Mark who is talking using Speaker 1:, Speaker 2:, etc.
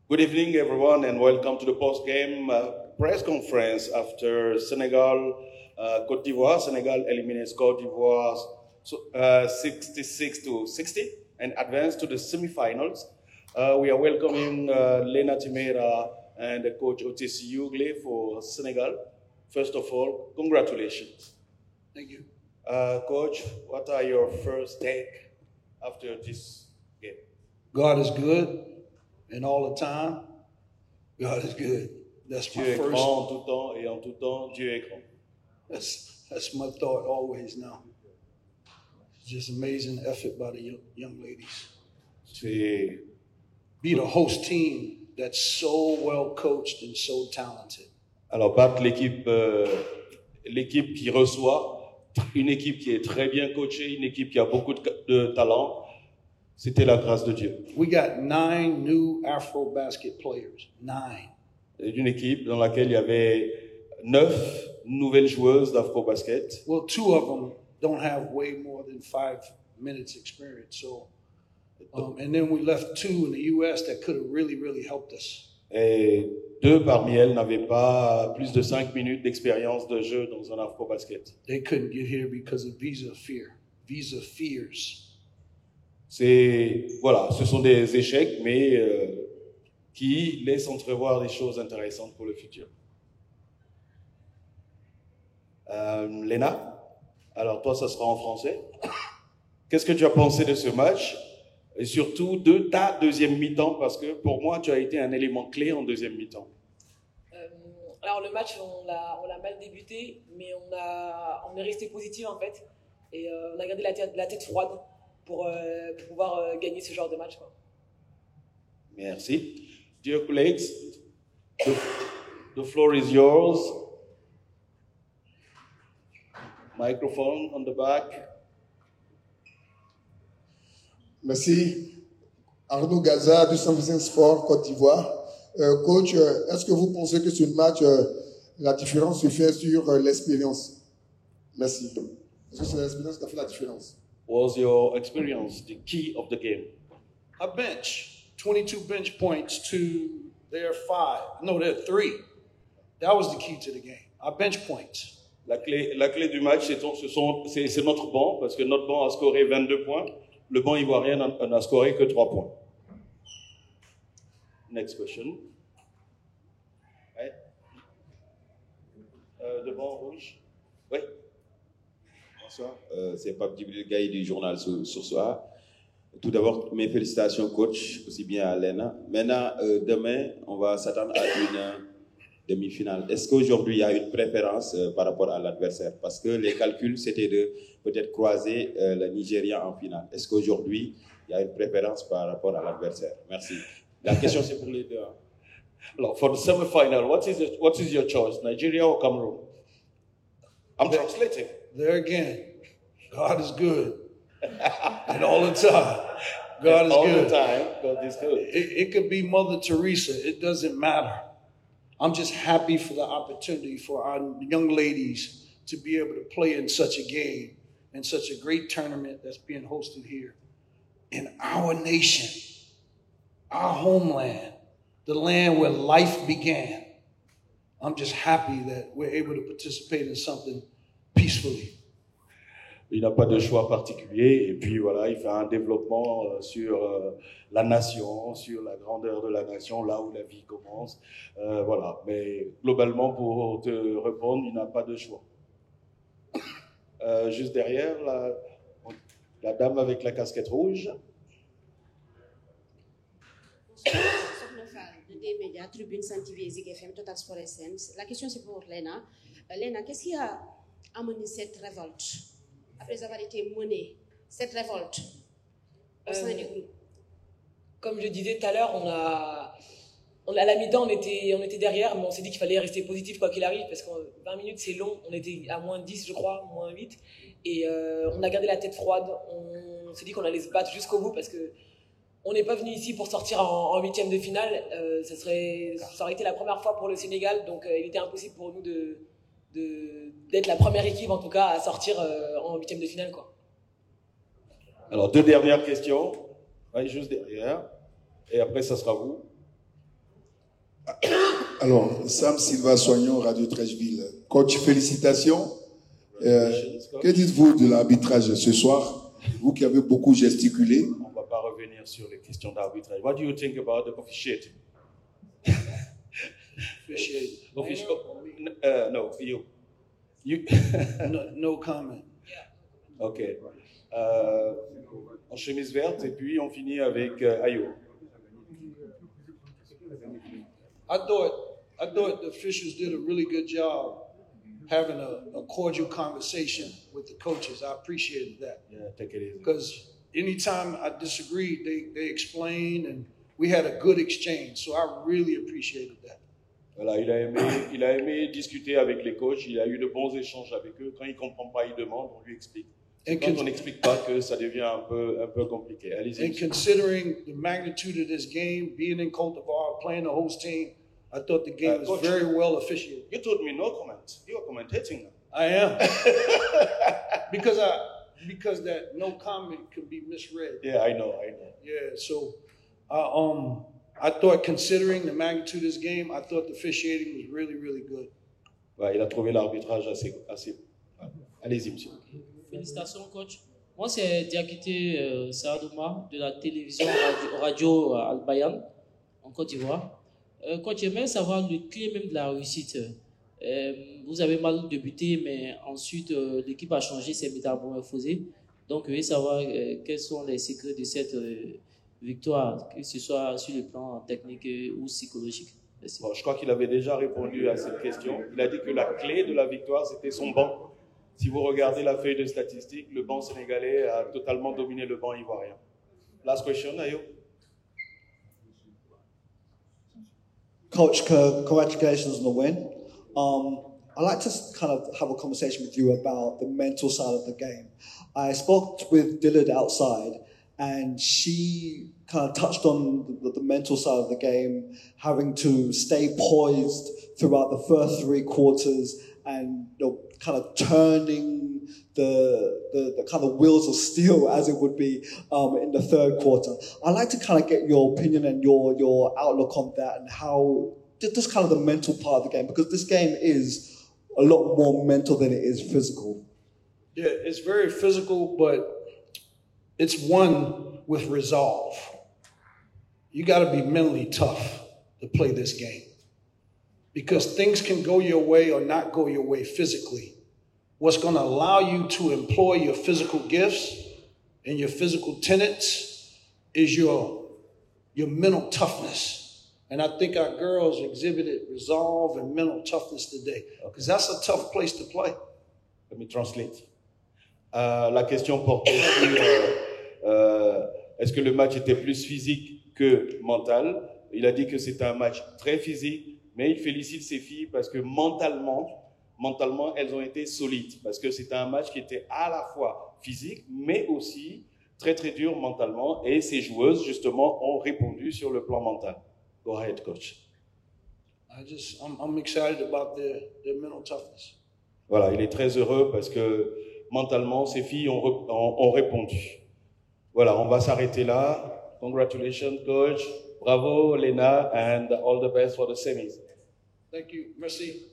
Speaker 1: Good evening, everyone, and welcome to the post-game press conference after Senegal, Côte d'Ivoire. Senegal eliminates Côte d'Ivoire 66-60 and advanced to the semifinals. We are welcoming Lena Timera and Coach Otis Ugle for Senegal. First of all, congratulations.
Speaker 2: Thank you.
Speaker 1: Coach, what are your first take after this game?
Speaker 2: God is good, and all the time, God is good. That's my
Speaker 1: Dieu est
Speaker 2: first.
Speaker 1: grand en tout temps, et en tout temps, Dieu est grand.
Speaker 2: That's my thought always now. Just amazing effort by the young ladies.
Speaker 1: C'est
Speaker 2: Be the host team that's so well coached and so talented.
Speaker 1: alors battre l'équipe qui reçoit, une équipe qui est très bien coachée, une équipe qui a beaucoup de talent. C'était la grâce de Dieu.
Speaker 2: We got 9 new Afro basket players. 9.
Speaker 1: Une équipe dans laquelle il y avait 9 nouvelles joueuses d'Afro-Basket.
Speaker 2: Well, 2 of them don't have way more than 5 minutes experience. So, and then we left 2 in the U.S. that could have really helped us.
Speaker 1: Et 2 parmi elles n'avaient pas plus de 5 minutes d'expérience de jeu dans un Afro-Basket.
Speaker 2: They couldn't get here because of visa fear. Visa fears.
Speaker 1: Voilà, ce sont des échecs, mais qui laissent entrevoir des choses intéressantes pour le futur. Léna, alors toi, ça sera en français. Qu'est-ce que tu as pensé de ce match et surtout de ta deuxième mi-temps, parce que pour moi, tu as été un élément clé en deuxième mi-temps.
Speaker 3: Alors le match, on l'a mal débuté, mais on est resté positif en fait, et on a gardé la tête froide pour pouvoir gagner ce genre de match, quoi.
Speaker 1: Merci. Dear colleagues, the floor is yours. Microphone on the back.
Speaker 4: Merci. Arnaud Gaza, du San Vincent Sport, Côte d'Ivoire. Coach, est-ce que vous pensez que sur le match, la différence se fait sur l'expérience? Merci. Est-ce que c'est l'expérience qui a fait la différence?
Speaker 1: Was your experience the key of the game?
Speaker 2: I bench 22 bench points to their 5. No, their 3. That was the key to the game. I bench points.
Speaker 1: La clé du match, c'est notre banc, parce que notre banc a scoré 22 points. Le banc ivoirien n'a scoré que 3 points. Next question. Ouais. Le banc rouge. Oui.
Speaker 5: Bonsoir, c'est Pape Djibril Gaye du journal Soir. Tout d'abord, mes félicitations coach, aussi bien à Lena. Maintenant, demain, on va s'attendre à une demi-finale. Est-ce qu'aujourd'hui, il y a une préférence par rapport à l'adversaire? Parce que les calculs, c'était de peut-être croiser le Nigeria en finale. Est-ce qu'aujourd'hui, il y a une préférence par rapport à l'adversaire? Merci. La question, c'est pour les deux. Hein.
Speaker 1: Alors, for the semi-final, what is your choice, Nigeria or Cameroon? I'm translating.
Speaker 2: There again, God is good. And all the time, God is
Speaker 1: all
Speaker 2: good.
Speaker 1: All the time, God is good.
Speaker 2: It could be Mother Teresa. It doesn't matter. I'm just happy for the opportunity for our young ladies to be able to play in such a game and such a great tournament that's being hosted here in our nation, our homeland, the land where life began. I'm just happy that we're able to participate in something peacefully.
Speaker 1: Il n'a pas de choix particulier et puis voilà, il fait un développement sur la nation, sur la grandeur de la nation, là où la vie commence. Voilà, mais globalement, pour te répondre, il n'a pas de choix. Juste derrière, la dame avec la casquette rouge.
Speaker 6: Médias, Tribune, Sen TV, Zik FM, Total Sport SM. La question c'est pour Lena. Lena, qu'est-ce qui a amené cette révolte après avoir été menée, cette révolte au sein du groupe?
Speaker 3: Comme je disais tout à l'heure, à la mi-temps, on était derrière, mais on s'est dit qu'il fallait rester positif quoi qu'il arrive, parce que 20 minutes c'est long, on était à moins 10 je crois, moins 8, et on a gardé la tête froide, on s'est dit qu'on allait se battre jusqu'au bout, parce que on n'est pas venu ici pour sortir en huitième de finale, ça aurait été la première fois pour le Sénégal, donc il était impossible pour nous d'être la première équipe en tout cas à sortir en huitième de finale, quoi.
Speaker 1: Alors 2 dernières questions, ouais, juste derrière, et après ça sera vous.
Speaker 4: Alors, Sam Silva Soignon, Radio Trècheville. Coach, félicitations. Que dites-vous de l'arbitrage ce soir? Vous qui avez beaucoup gesticulé.
Speaker 1: On ne va pas revenir sur les questions d'arbitrage. What do you think about the officiating? No, you.
Speaker 2: No comment.
Speaker 1: Ok. En chemise verte, et puis on finit avec Ayo.
Speaker 2: I thought the officials did a really good job having a cordial conversation with the coaches. I appreciated that.
Speaker 1: Yeah, take it easy.
Speaker 2: Because anytime I disagreed, they explained and we had a good exchange. So I really appreciated that.
Speaker 1: Voilà, il a aimé discuter avec les coachs, il a eu de bons échanges avec eux. Quand il ne comprend pas, il demande, on lui explique. Et quand on n'explique pas que ça devient un peu compliqué. Allez-y.
Speaker 2: And considering the magnitude of this game, being in Côte d'Ivoire, playing the host team, I thought the game was
Speaker 1: Coach,
Speaker 2: very well officiated.
Speaker 1: You told me no comment. You are commentating now.
Speaker 2: I am. because that no comment can be misread.
Speaker 1: Yeah, I know.
Speaker 2: Yeah, so I thought considering the magnitude of this game, I thought the officiating was really, really good.
Speaker 1: Ouais, il a trouvé l'arbitrage assez. Allez-y, monsieur.
Speaker 7: Félicitations, coach. Moi, c'est Diakité Saadouma de la télévision radio Al Bayan en Côte d'Ivoire. Coach, j'aimerais savoir le clé même de la réussite. Vous avez mal débuté, mais ensuite l'équipe a changé, s'est métamorphosée. Donc, je veux savoir quels sont les secrets de cette victoire, que ce soit sur le plan technique ou psychologique.
Speaker 1: Bon, je crois qu'il avait déjà répondu à cette question. Il a dit que la clé de la victoire, c'était son banc. Si vous regardez la feuille de statistiques, le banc sénégalais a totalement dominé le banc ivoirien. Last question, Ayo.
Speaker 8: Coach, congratulations on the win. I'd like to kind of have a conversation with you about the mental side of the game. I spoke with Dillard outside, and she kind of touched on the mental side of the game, having to stay poised throughout the first three quarters and kind of turning the kind of wheels of steel, as it would be in the third quarter. I'd like to kind of get your opinion and your outlook on that and how just kind of the mental part of the game, because this game is a lot more mental than it is physical.
Speaker 2: Yeah, it's very physical, but it's won with resolve. You got to be mentally tough to play this game, because things can go your way or not go your way physically. What's going to allow you to employ your physical gifts and your physical tenets is your mental toughness. And I think our girls exhibited resolve and mental toughness today, because that's a tough place to play.
Speaker 1: Let me translate. La question portait sur est-ce que le match était plus physique que mental. Il a dit que c'était un match très physique, mais il félicite ses filles parce que mentalement, elles ont été solides. Parce que c'était un match qui était à la fois physique, mais aussi très très dur mentalement. Et ces joueuses, justement, ont répondu sur le plan mental. Go ahead, coach.
Speaker 2: I'm excited about their mental toughness.
Speaker 1: Voilà, il est très heureux parce que mentalement, ces filles ont répondu. Voilà, on va s'arrêter là. Congratulations, coach. Bravo, Lena, and all the best for the semis.
Speaker 2: Thank you. Merci.